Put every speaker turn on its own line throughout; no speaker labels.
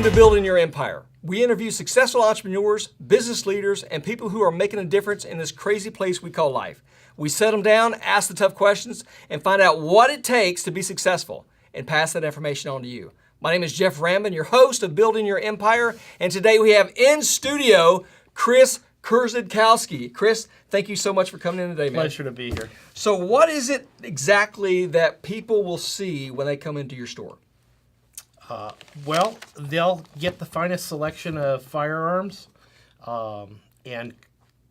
Welcome to Building Your Empire. We interview successful entrepreneurs, business leaders, and people who are making a difference in this crazy place we call life. We set them down, ask the tough questions, and find out what it takes to be successful and pass that information on to you. My name is Jeff Rambin, your host of Building Your Empire, and today we have in studio Chris Kurzadkowski. Chris, thank you so much for coming in today, man.
Pleasure to be here.
So what is it exactly that people will see when they come into your store?
Well, they'll get the finest selection of firearms and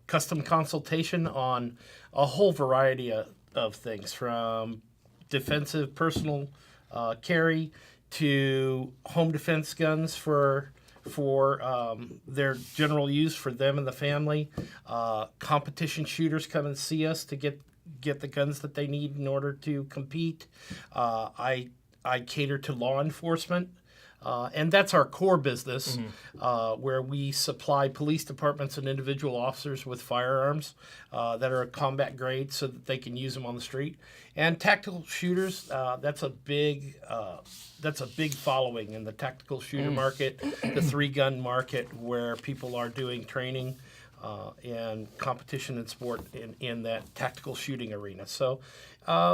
custom consultation on a whole variety of things, from defensive personal carry to home defense guns for their general use for them and the family. Competition shooters come and see us to get the guns that they need in order to compete. I cater to law enforcement, and that's our core business, where we supply police departments and individual officers with firearms that are combat grade so that they can use them on the street. And tactical shooters, that's a big following in the tactical shooter market, the 3-gun market, where people are doing training and competition and sport in that tactical shooting arena. So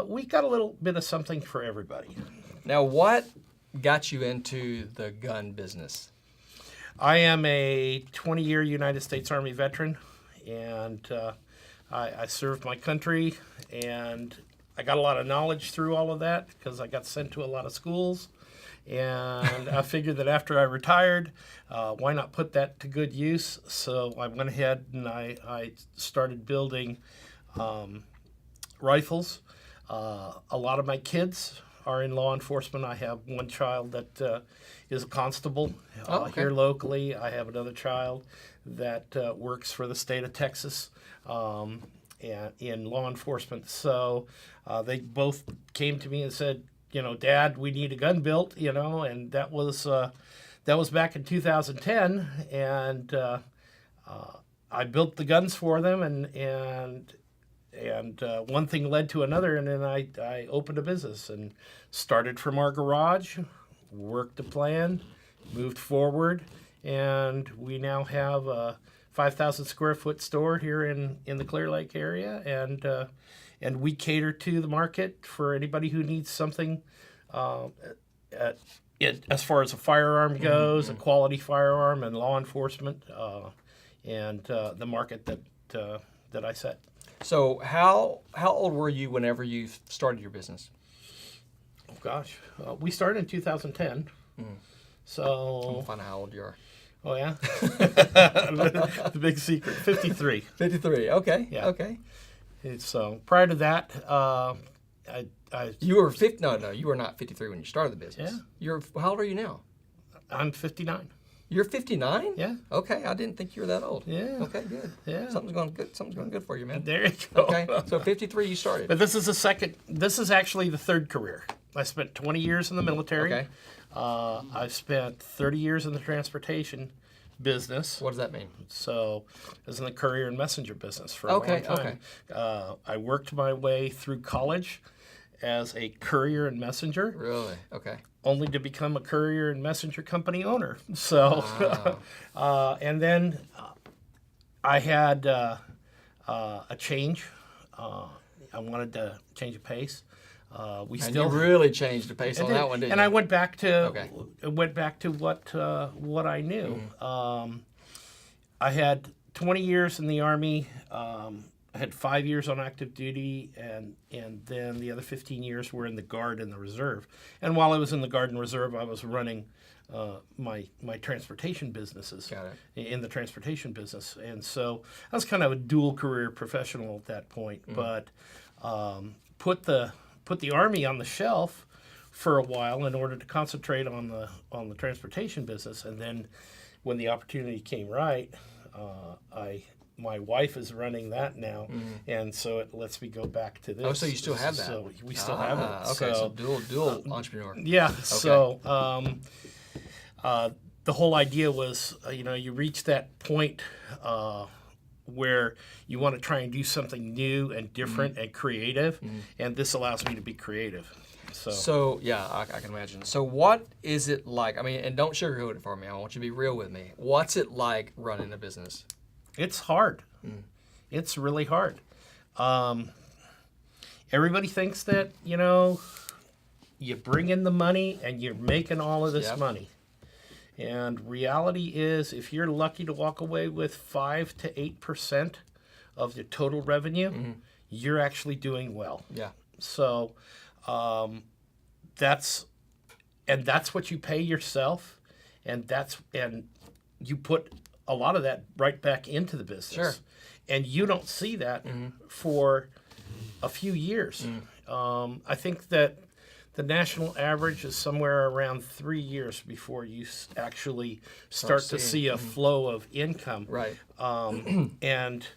we got a little bit of something for everybody.
Now, what got you into the gun business?
I am a 20-year United States Army veteran, and I served my country, and I got a lot of knowledge through all of that because I got sent to a lot of schools. And I figured that after I retired, why not put that to good use? So I went ahead and I started building rifles. A lot of my kids are in law enforcement. I have one child that is a constable here locally. I have another child that works for the state of Texas and in law enforcement. So they both came to me and said, Dad, we need a gun built, and that was back in 2010, and I built the guns for them, and one thing led to another, and then I opened a business and started from our garage, worked a plan, moved forward, and we now have a 5,000 square foot store here in the Clear Lake area, and we cater to the market for anybody who needs something as far as a firearm goes, a quality firearm, and law enforcement, and the market that I set.
So how old were you whenever you started your business?
Oh gosh, we started in 2010. So
I'm gonna find out how old you are.
Oh yeah, the big secret. 53.
53. Okay.
Yeah.
Okay.
So prior to that,
You were 50. No, you were not 53 when you started the business.
Yeah.
How old are you now?
I'm 59.
You're 59?
Yeah.
Okay, I didn't think you were that old.
Yeah.
Okay, good.
Yeah.
Something's going good for you, man.
There you go.
Okay, so 53 you started.
But this is actually the third career. I spent 20 years in the military.
Okay.
I've spent 30 years in the transportation business.
What does that mean?
So I was in the courier and messenger business for a long time. I worked my way through college as a courier and messenger.
Really? Okay.
Only to become a courier and messenger company owner. So, and then I had a change. I wanted to change the pace.
You really changed the pace on that one, didn't you?
And I went back to what I knew. I had 20 years in the Army. I had 5 years on active duty, and then the other 15 years were in the Guard and the Reserve. And while I was in the Guard and Reserve, I was running my transportation businesses in the transportation business. And so I was kind of a dual career professional at that point, but put the Army on the shelf for a while in order to concentrate on the transportation business. And then when the opportunity came right, my wife is running that now, and so it lets me go back to this.
Oh, so you still have that?
So we still have it.
Okay, so dual entrepreneur.
Yeah.
Okay.
So the whole idea was, you reach that point where you want to try and do something new and different and creative, and this allows me to be creative. So,
yeah, I can imagine. So what is it like? I mean, and don't sugarcoat it for me. I want you to be real with me. What's it like running a business?
it's hard. It's really hard. Everybody thinks that, you bring in the money and you're making all of this money. And reality is, if you're lucky to walk away with 5 to 8% of the total revenue, you're actually doing well.
Yeah.
So that's what you pay yourself, and you put a lot of that right back into the business.
Sure.
And you don't see that for a few years. I think that the national average is somewhere around 3 years before you actually start to see a flow of income.
Right.
And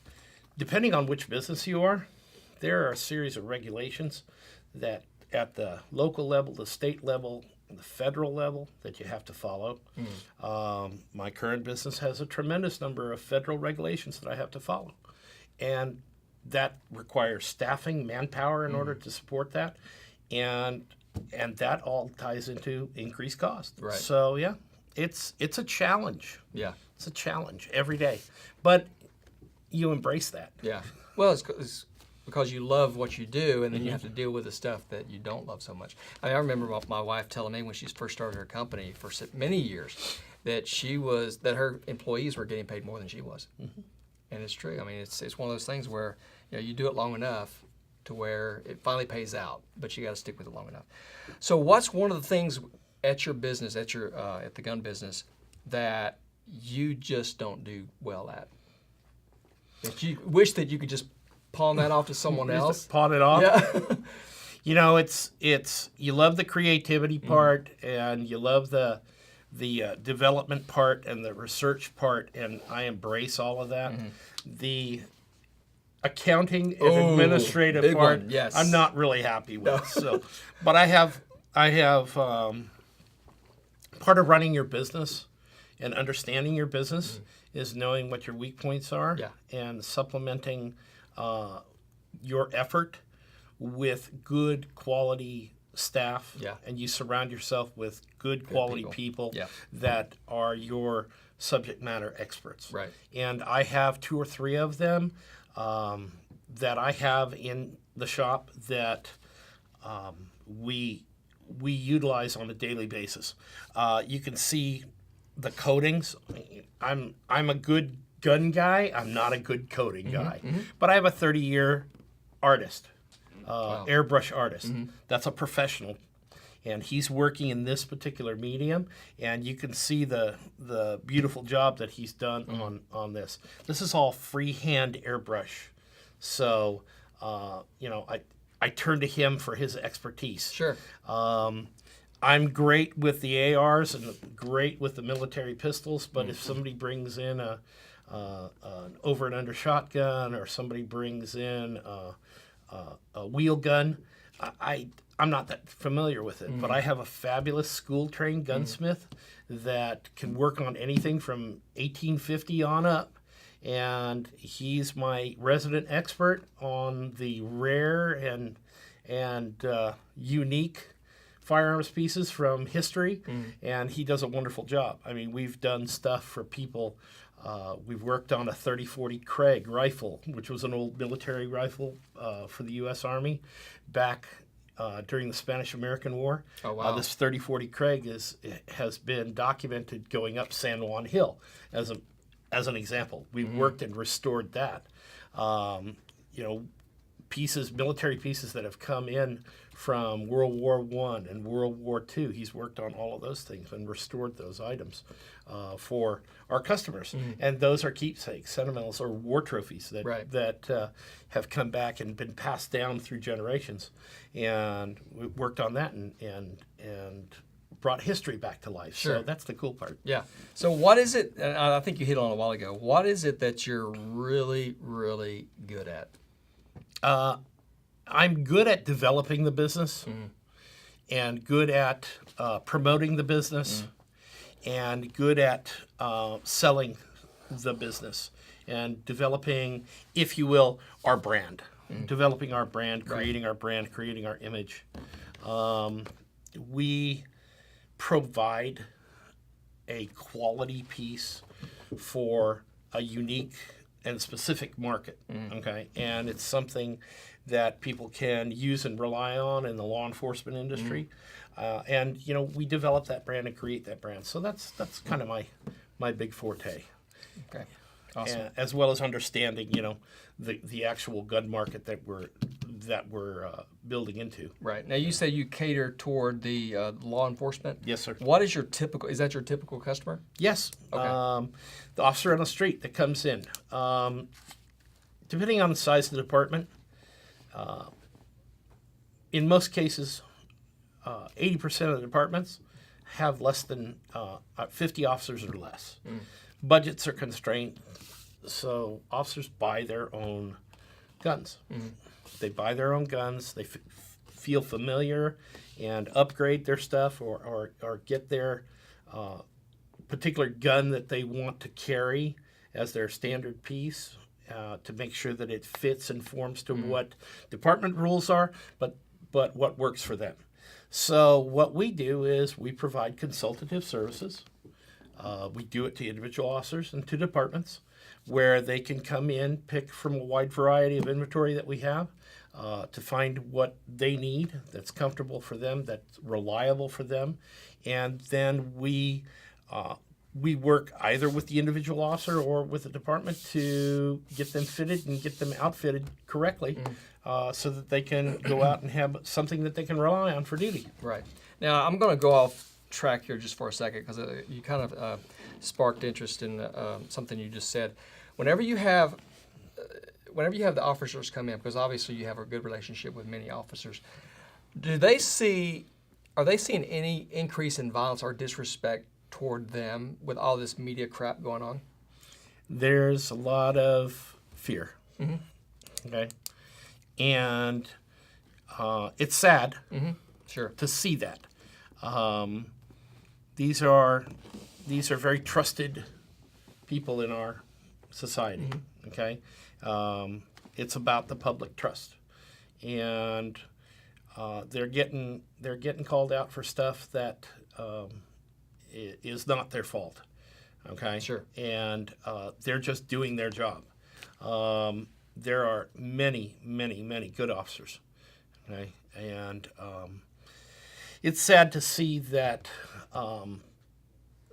depending on which business you are, there are a series of regulations that at the local level, the state level, the federal level that you have to follow. My current business has a tremendous number of federal regulations that I have to follow. And that requires staffing, manpower in order to support that. And that all ties into increased cost.
Right.
So, yeah, it's a challenge.
Yeah.
It's a challenge every day. But you embrace that.
Yeah. Well, it's because you love what you do, and then you have to deal with the stuff that you don't love so much. I remember my wife telling me when she first started her company for many years that her employees were getting paid more than she was. And it's true. I mean, it's one of those things where you do it long enough to where it finally pays out, but you got to stick with it long enough. So, what's one of the things at your business, at the gun business, that you just don't do well at? That you wish that you could just pawn that off to someone else?
Just pawn it off?
Yeah.
It's you love the creativity part, and you love the development part and the research part, and I embrace all of that. The accounting and administrative part,
yes.
I'm not really happy with. So, but I have part of running your business and understanding your business is knowing what your weak points are and supplementing your effort with good quality staff, and you surround yourself with good quality people that are your subject matter experts.
Right.
And I have 2 or 3 of them that I have in the shop that we utilize on a daily basis. You can see the coatings. I'm a good gun guy. I'm not a good coating guy, but I have a 30-year artist. Airbrush artist. That's a professional, and he's working in this particular medium, and you can see the beautiful job that he's done on this. This is all freehand airbrush, so I turn to him for his expertise.
Sure.
I'm great with the ARs and great with the military pistols, but if somebody brings in an over and under shotgun, or somebody brings in a wheel gun, I'm not that familiar with it, but I have a fabulous school-trained gunsmith that can work on anything from 1850 on up, and he's my resident expert on the rare and unique firearms pieces from history, and he does a wonderful job. I mean, we've done stuff for people. We've worked on a 30-40 Craig rifle, which was an old military rifle for the U.S. Army back during the Spanish-American War.
Oh, wow.
This 30-40 Craig has been documented going up San Juan Hill as an example. We've worked and restored that. Military pieces that have come in from World War I and World War II. He's worked on all of those things and restored those items for our customers. And those are keepsakes, sentimentals, or war trophies that have come back and been passed down through generations. And we worked on that and brought history back to life.
Sure.
So that's the cool part.
Yeah. So what is it, and I think you hit on it a while ago, what is it that you're really, really good at?
I'm good at developing the business and good at promoting the business and good at selling the business and developing, if you will, our brand. Developing our brand, creating our brand, creating our image. We provide a quality piece for a unique and specific market, okay? And it's something that people can use and rely on in the law enforcement industry. And, we develop that brand and create that brand. So that's kind of my big forte.
Okay, awesome.
And, as well as understanding, the actual gun market that we're building into.
Right. Now, you say you cater toward the law enforcement?
Yes, sir.
What is is that your typical customer?
Yes.
Okay.
The officer on the street that comes in, depending on the size of the department, in most cases, 80% of the departments have less than 50 officers or less. Budgets are constrained, so officers buy their own guns. They buy their own guns. They feel familiar and upgrade their stuff or get their particular gun that they want to carry as their standard piece to make sure that it fits and forms to what department rules are, but what works for them. So what we do is we provide consultative services. We do it to individual officers and to departments where they can come in, pick from a wide variety of inventory that we have to find what they need that's comfortable for them, that's reliable for them. And then we work either with the individual officer or with the department to get them fitted and get them outfitted correctly so that they can go out and have something that they can rely on for duty.
Right. Now, I'm going to go off track here just for a second because you kind of sparked interest in something you just said. Whenever you have the officers come in, because obviously you have a good relationship with many officers, are they seeing any increase in violence or disrespect toward them with all this media crap going on?
There's a lot of fear. Okay. And it's sad
Sure.
to see that. These are very trusted people in our society. Okay, it's about the public trust, and they're getting called out for stuff that is not their fault. Okay,
Sure.
and they're just doing their job. There are many good officers. Okay, and it's sad to see that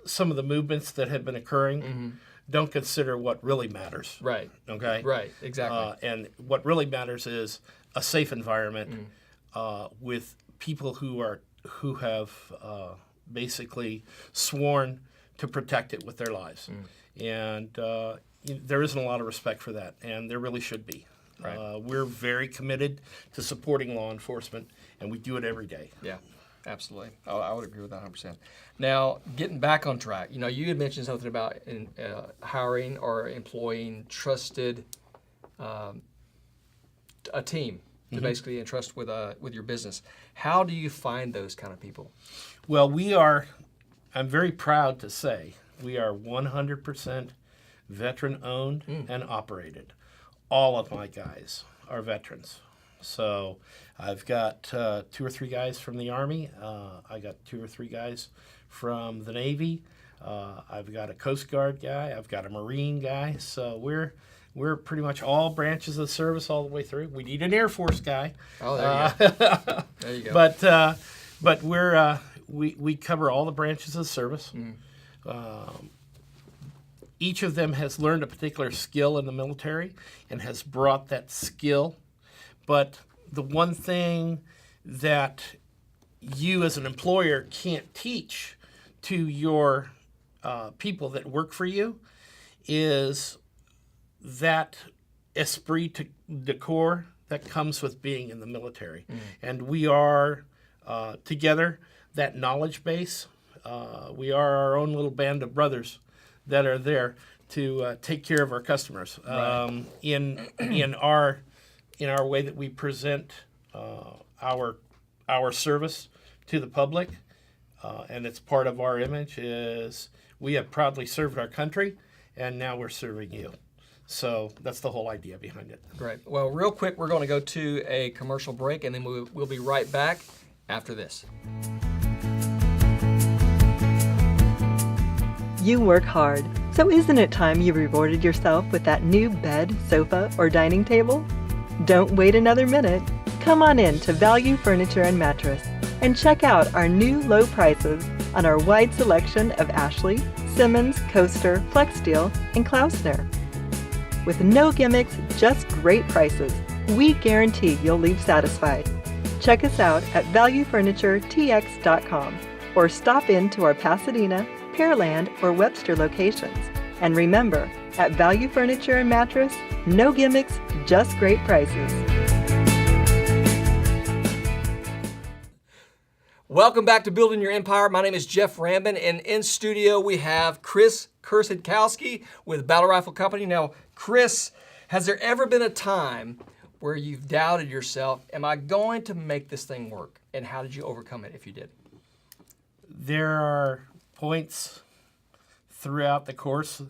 some of the movements that have been occurring don't consider what really matters.
Right.
Okay.
Right. Exactly.
And what really matters is a safe environment with people who have basically sworn to protect it with their lives, and there isn't a lot of respect for that, and there really should be.
Right.
We're very committed to supporting law enforcement, and we do it every day.
Yeah. Absolutely. I would agree with that 100%. Now, getting back on track, you had mentioned something about hiring or employing trusted, a team to basically entrust with your business. How do you find those kind of people?
Well, I'm very proud to say, we are 100% veteran-owned and operated. All of my guys are veterans. So I've got 2 or 3 guys from the Army. I got 2 or 3 guys from the Navy. I've got a Coast Guard guy. I've got a Marine guy. So we're pretty much all branches of the service all the way through. We need an Air Force guy.
Oh, there you go. There you go.
But we cover all the branches of the service. Each of them has learned a particular skill in the military and has brought that skill. But the one thing that you as an employer can't teach to your people that work for you is that esprit de corps that comes with being in the military. And we are together, that knowledge base. We are our own little band of brothers that are there to take care of our customers.
Right.
In our way that we present our service to the public, and it's part of our image, is we have proudly served our country, and now we're serving you. So that's the whole idea behind it.
Great. Well, real quick, we're going to go to a commercial break, and then we'll be right back after this.
You work hard, so isn't it time you rewarded yourself with that new bed, sofa, or dining table? Don't wait another minute. Come on in to Value Furniture and Mattress and check out our new low prices on our wide selection of Ashley, Simmons, Coaster, Flexsteel, and Klausner. With no gimmicks, just great prices, we guarantee you'll leave satisfied. Check us out at valuefurnituretx.com or stop in to our Pasadena, Pearland, or Webster locations. And remember, at Value Furniture and Mattress, no gimmicks, just great prices.
Welcome back to Building Your Empire. My name is Jeff Rambin, and in studio we have Chris Kurzadkowski with Battle Rifle Company. Now, Chris, has there ever been a time where you've doubted yourself, am I going to make this thing work? And how did you overcome it if you did?
There are points throughout the course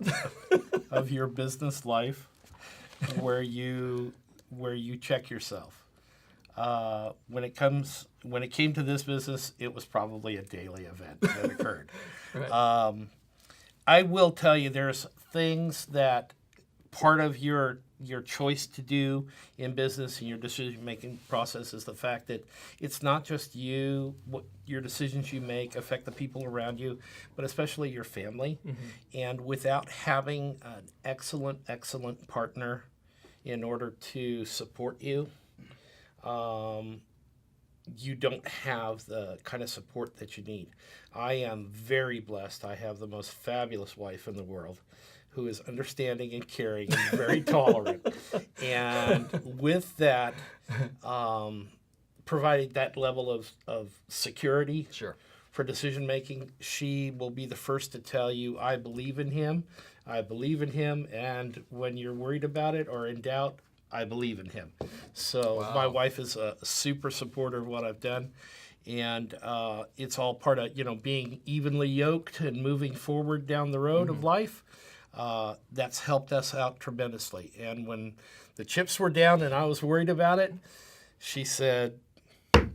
of your business life where you check yourself. When it came to this business, it was probably a daily event that occurred.
Right.
I will tell you, there's things that part of your choice to do in business and your decision-making process is the fact that it's not just you, what your decisions you make affect the people around you, but especially your family. Mm-hmm. And without having an excellent partner in order to support you, you don't have the kind of support that you need. I am very blessed. I have the most fabulous wife in the world who is understanding and caring and very tolerant. And with that, providing that level of security for decision making, she will be the first to tell you, I believe in him, and when you're worried about it or in doubt, I believe in him. So My wife is a super supporter of what I've done, and it's all part of being evenly yoked and moving forward down the road of life. That's helped us out tremendously. And when the chips were down and I was worried about it, she said,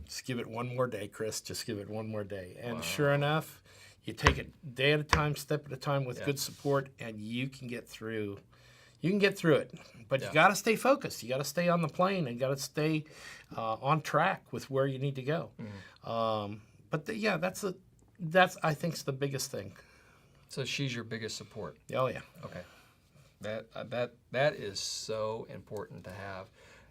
just give it one more day, Chris. Just give it one more day. And sure enough, you take it day at a time, step at a time with good support, and you can get through. You can get through it. But you got to stay focused. You got to stay on the plane and got to stay on track with where you need to go. That's I think is the biggest thing.
So she's your biggest support.
Oh yeah.
Okay. That is so important to have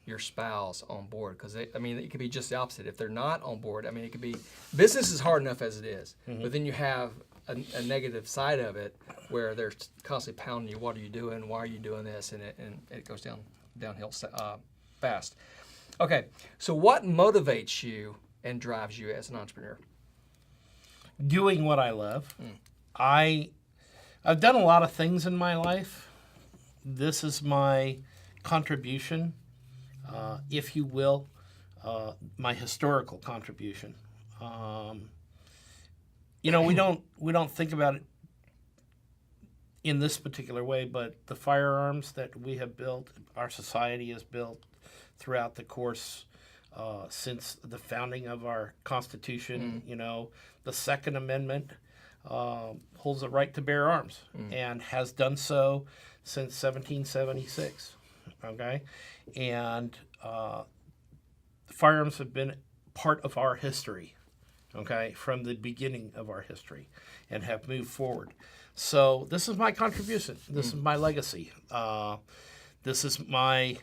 your spouse on board, because it could be just the opposite. If they're not on board, it could be, business is hard enough as it is, but then you have a negative side of it where they're constantly pounding you. What are you doing? Why are you doing this? And it goes downhill fast. Okay, so what motivates you and drives you as an entrepreneur?
Doing what I love. I've done a lot of things in my life. This is my contribution, if you will, my historical contribution. We don't think about it in this particular way, but the firearms that we have built, our society has built throughout the course since the founding of our Constitution. The Second Amendment holds the right to bear arms and has done so since 1776. Okay, and firearms have been part of our history. Okay, from the beginning of our history, and have moved forward. So this is my contribution. This is my legacy. This is my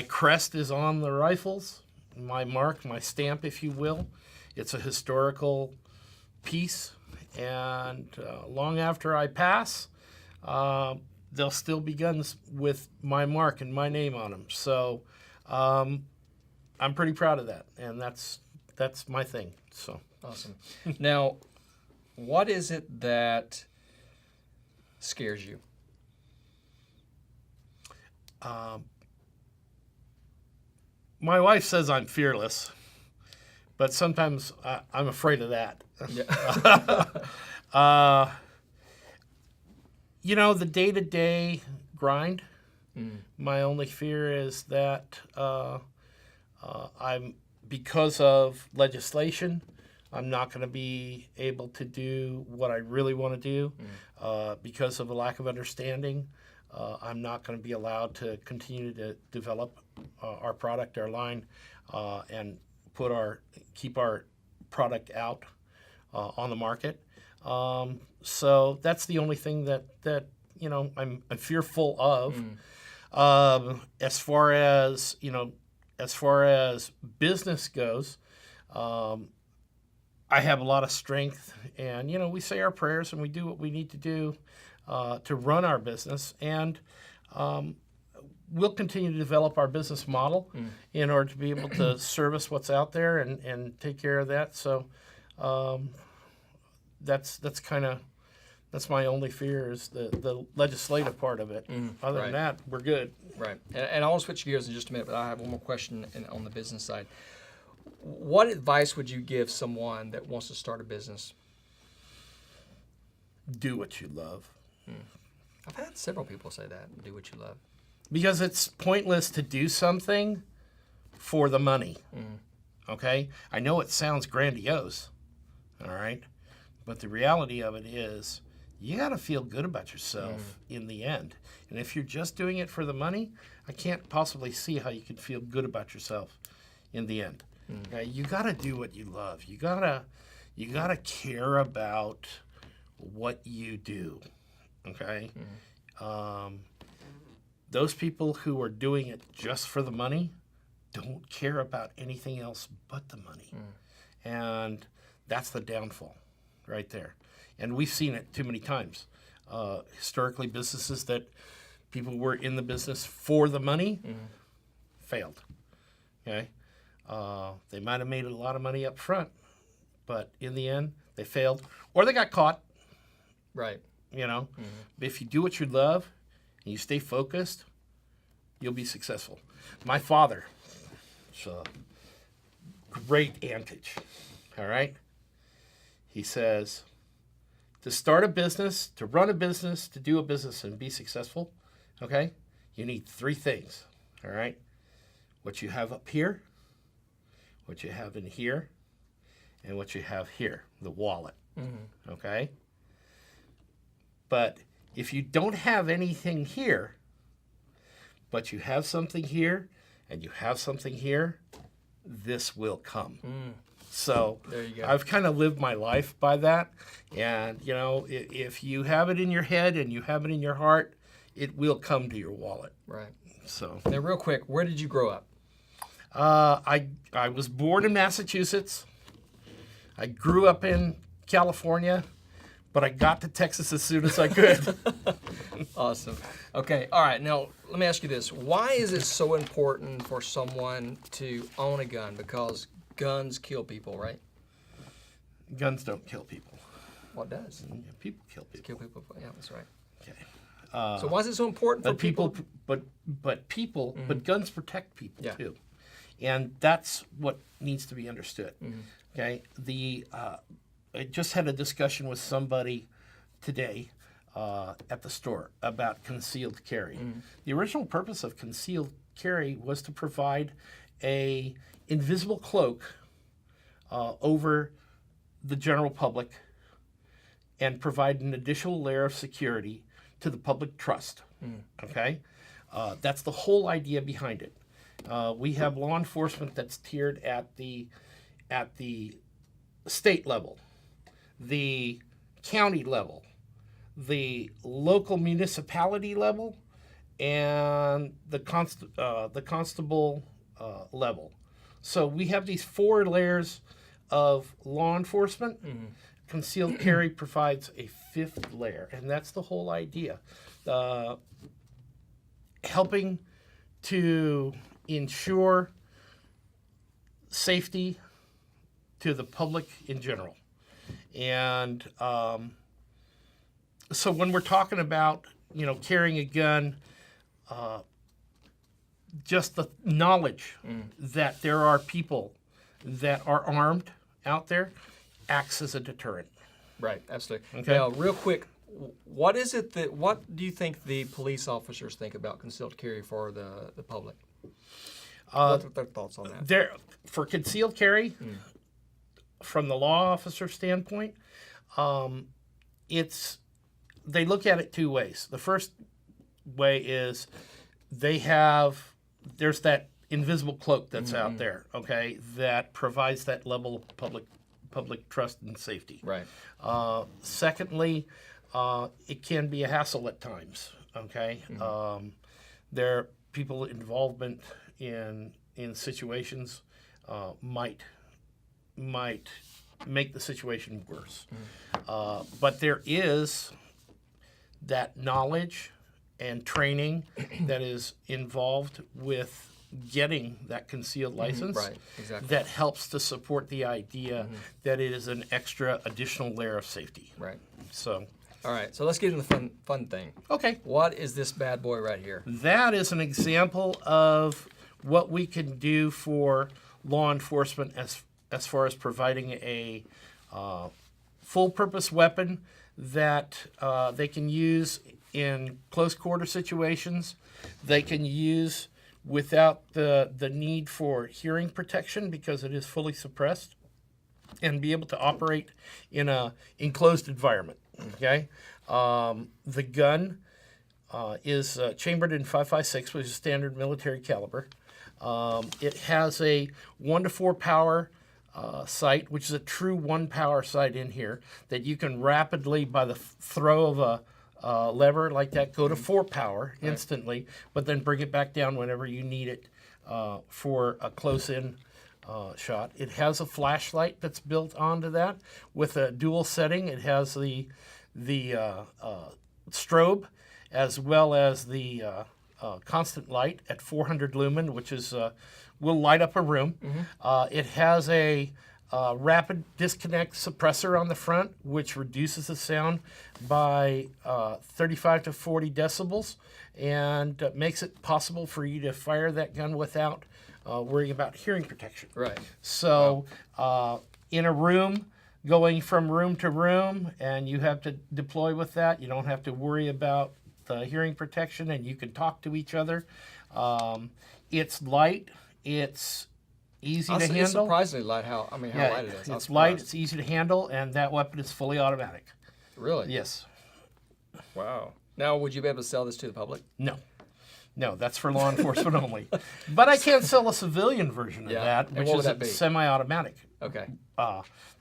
crest is on the rifles, my mark, my stamp, if you will. It's a historical piece, and long after I pass, there'll still be guns with my mark and my name on them. So I'm pretty proud of that, and that's my thing. So
awesome. Now, what is it that scares you?
My wife says I'm fearless, but sometimes I'm afraid of that.
Yeah.
The day-to-day grind. My only fear is that I'm because of legislation, I'm not going to be able to do what I really want to do. Because of a lack of understanding, I'm not going to be allowed to continue to develop our product, our line, and keep our product out on the market. So that's the only thing that I'm fearful of. As far as business goes, I have a lot of strength, and we say our prayers and we do what we need to do to run our business, and we'll continue to develop our business model in order to be able to service what's out there and take care of that. So that's my only fear is the legislative part of it. Other
right.
than that, we're good.
Right. And I want to switch gears in just a minute, but I have one more question on the business side. What advice would you give someone that wants to start a business?
Do what you love.
I've had several people say that, do what you love.
Because it's pointless to do something for the money. Okay? I know it sounds grandiose, all right? But the reality of it is you got to feel good about yourself in the end. And if you're just doing it for the money, I can't possibly see how you could feel good about yourself in the end. Okay? You got to do what you love. You got to care about what you do. Okay? Those people who are doing it just for the money don't care about anything else but the money. And that's the downfall right there. And we've seen it too many times. Historically, businesses that people were in the business for the money failed. Okay? They might have made a lot of money up front, but in the end, they failed. Or they got caught.
Right.
If you do what you love and you stay focused, you'll be successful. My father, it's a great adage, all right? He says, to start a business, to run a business, to do a business and be successful, okay, you need three things, all right? What you have up here, what you have in here, and what you have here, the wallet, okay? But if you don't have anything here, but you have something here and you have something here, this will come. So
There you go.
I've kind of lived my life by that. And, if you have it in your head and you have it in your heart, it will come to your wallet.
Right.
So
Now, real quick, where did you grow up?
I was born in Massachusetts. I grew up in California. But I got to Texas as soon as I could.
Awesome. Okay. All right. Now, let me ask you this. Why is it so important for someone to own a gun? Because guns kill people, right?
Guns don't kill people.
What does?
People kill people.
Kill people. Yeah, that's right.
Okay.
So why is it so important for people?
But guns protect people too, and that's what needs to be understood. Okay. I just had a discussion with somebody today at the store about concealed carry. The original purpose of concealed carry was to provide a invisible cloak over the general public and provide an additional layer of security to the public trust. Okay? That's the whole idea behind it. We have law enforcement that's tiered at the state level, the county level, the local municipality level, and the constable level. So we have these 4 layers of law enforcement. Concealed carry provides a 5th layer, and that's the whole idea. Helping to ensure safety to the public in general. And so when we're talking about, carrying a gun, just the knowledge that there are people that are armed out there acts as a deterrent.
Right, absolutely.
Okay.
Now, real quick, what do you think the police officers think about concealed carry for the public? What are their thoughts on that?
There, for concealed carry, from the law officer standpoint, they look at it two ways. The first way is there's that invisible cloak that's out there, okay, that provides that level of public trust and safety.
Right.
Secondly, it can be a hassle at times, okay? There are people involvement in situations might make the situation worse. But there is that knowledge and training that is involved with getting that concealed license,
Right, exactly.
that helps to support the idea that it is an extra additional layer of safety.
Right.
So,
All right, so let's get into the fun thing.
okay.
What is this bad boy right here?
That is an example of what we can do for law enforcement as far as providing a full-purpose weapon that they can use in close quarter situations. They can use without the need for hearing protection because it is fully suppressed, and be able to operate in a enclosed environment. Okay, the gun is chambered in 5.56, which is standard military caliber. It has a 1 to 4 power sight, which is a true 1 power sight in here that you can rapidly, by the throw of a lever like that, go to 4 power instantly, but then bring it back down whenever you need it for a close-in shot. It has a flashlight that's built onto that with a dual setting. It has the strobe as well as the constant light at 400 lumen, which is will light up a room. It has a rapid disconnect suppressor on the front, which reduces the sound by 35 to 40 decibels and makes it possible for you to fire that gun without worrying about hearing protection.
Right.
So in a room, going from room to room, and you have to deploy with that, you don't have to worry about the hearing protection, and you can talk to each other. It's light. It's easy to handle.
It's surprisingly light. How light it is.
It's light. It's easy to handle, and that weapon is fully automatic.
Really?
Yes.
Wow. Now, would you be able to sell this to the public?
No, that's for law enforcement only. But I can sell a civilian version of that,
And
which
what would
is
that be?
semi-automatic.
Okay.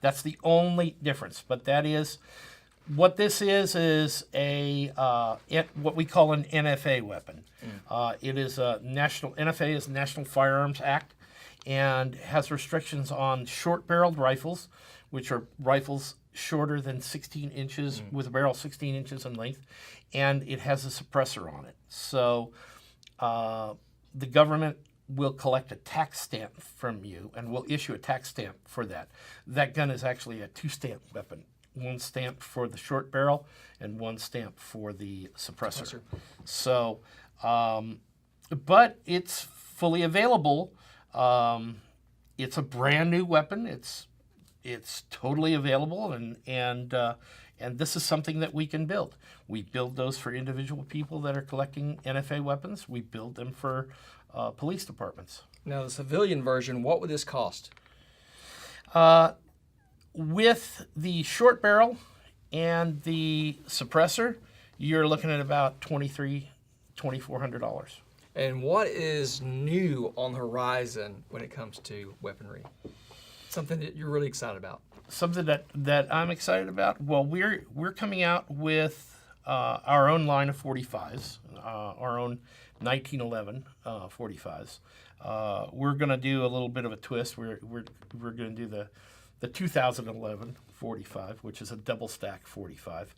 That's the only difference. But that is what this is a what we call an NFA weapon. It is a NFA is National Firearms Act, and has restrictions on short-barreled rifles, which are rifles shorter than 16 inches with a barrel 16 inches in length, and it has a suppressor on it. So the government will collect a tax stamp from you and will issue a tax stamp for that. That gun is actually a 2-stamp weapon. 1 stamp for the short barrel and 1 stamp for the suppressor. So, but it's fully available. It's a brand new weapon. It's totally available, and this is something that we can build. We build those for individual people that are collecting NFA weapons. We build them for police departments.
Now, the civilian version, what would this cost?
With the short barrel and the suppressor, you're looking at about $2,400.
And what is new on the horizon when it comes to weaponry? Something that you're really excited about?
Something that I'm excited about. Well, we're coming out with our own line of 45s, our own 1911 45s. We're going to do a little bit of a twist. We're going to do the 2011 45, which is a double stack 45.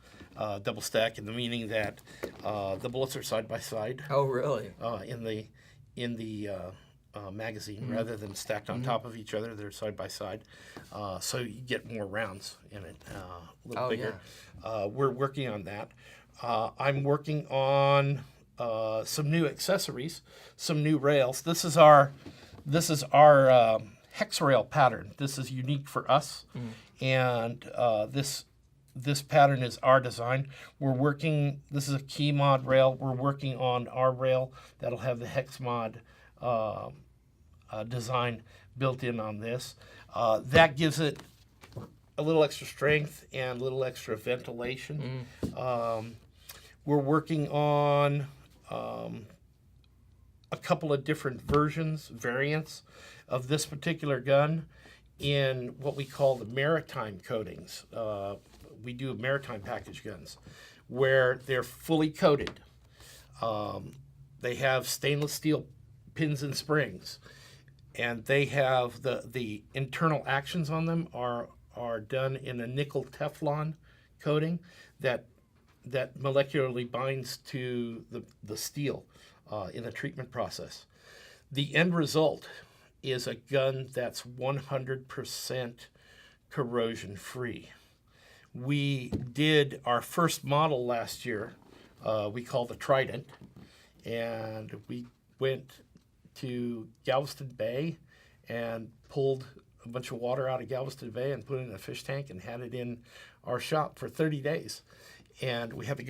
Double stack in the meaning that the bullets are side by side.
Oh, really?
In the magazine, rather than stacked on top of each other, they're side by side, so you get more rounds in it, a little bigger. Yeah. We're working on that. I'm working on some new accessories, some new rails. This is our hex rail pattern. This is unique for us, and this pattern is our design. This is a key mod rail. We're working on our rail that'll have the hex mod design built in on this. That gives it a little extra strength and a little extra ventilation. We're working on a couple of different variants of this particular gun in what we call the maritime coatings. We do maritime package guns where they're fully coated. They have stainless steel pins and springs, and they have the internal actions on them are done in a nickel Teflon coating that molecularly binds to the steel in the treatment process. The end result is a gun that's 100% corrosion free. We did our first model last year, we call the Trident, and we went to Galveston Bay and pulled a bunch of water out of Galveston Bay and put it in a fish tank and had it in our shop for 30 days. And we had the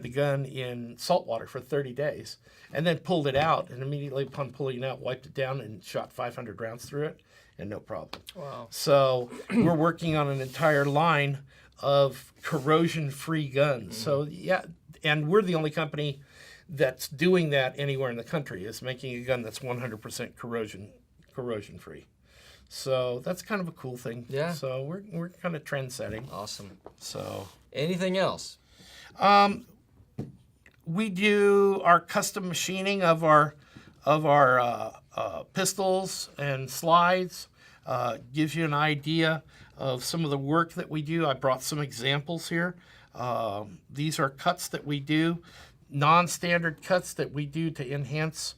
gun in salt water for 30 days, and then pulled it out, and immediately upon pulling it out, wiped it down and shot 500 rounds through it, and no problem.
Wow.
So we're working on an entire line of corrosion-free guns. So yeah, and we're the only company that's doing that anywhere in the country, is making a gun that's 100% corrosion-free. So that's kind of a cool thing.
Yeah.
So we're kind of trend-setting.
Awesome.
So
Anything else?
we do our custom machining of our pistols and slides. Gives you an idea of some of the work that we do. I brought some examples here. These are cuts that we do, non-standard cuts that we do to enhance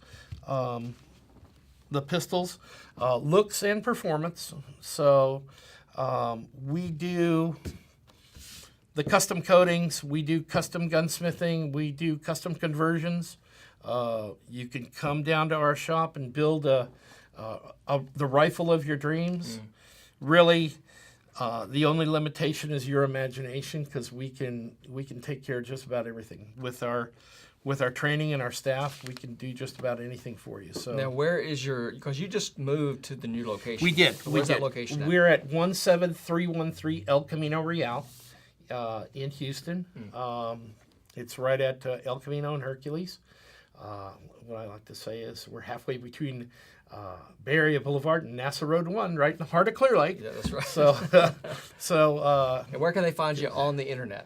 the pistols, looks and performance. So we do the custom coatings, we do custom gunsmithing, we do custom conversions. You can come down to our shop and build the rifle of your dreams. Really, the only limitation is your imagination, because we can take care of just about everything with our training and our staff. We can do just about anything for you. So
Now, where is because you just moved to the new location.
we did.
Where's that location at?
We're at 17313 El Camino Real in Houston. It's right at El Camino and Hercules. What I like to say is we're halfway between Bay Area Boulevard and NASA Road 1, right in the heart of Clear Lake.
Yeah, that's right.
So
And where can they find you on the internet?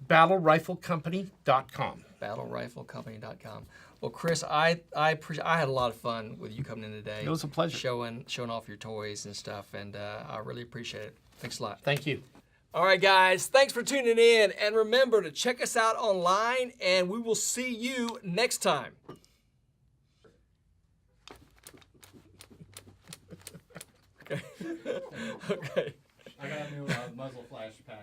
BattleRifleCompany.com.
BattleRifleCompany.com. Well, Chris, I had a lot of fun with you coming in today.
It was a pleasure.
Showing off your toys and stuff, and I really appreciate it. Thanks a lot.
Thank you.
All right, guys, thanks for tuning in, and remember to check us out online, and we will see you next time. Okay. Okay.
I got a new muzzle flash pack.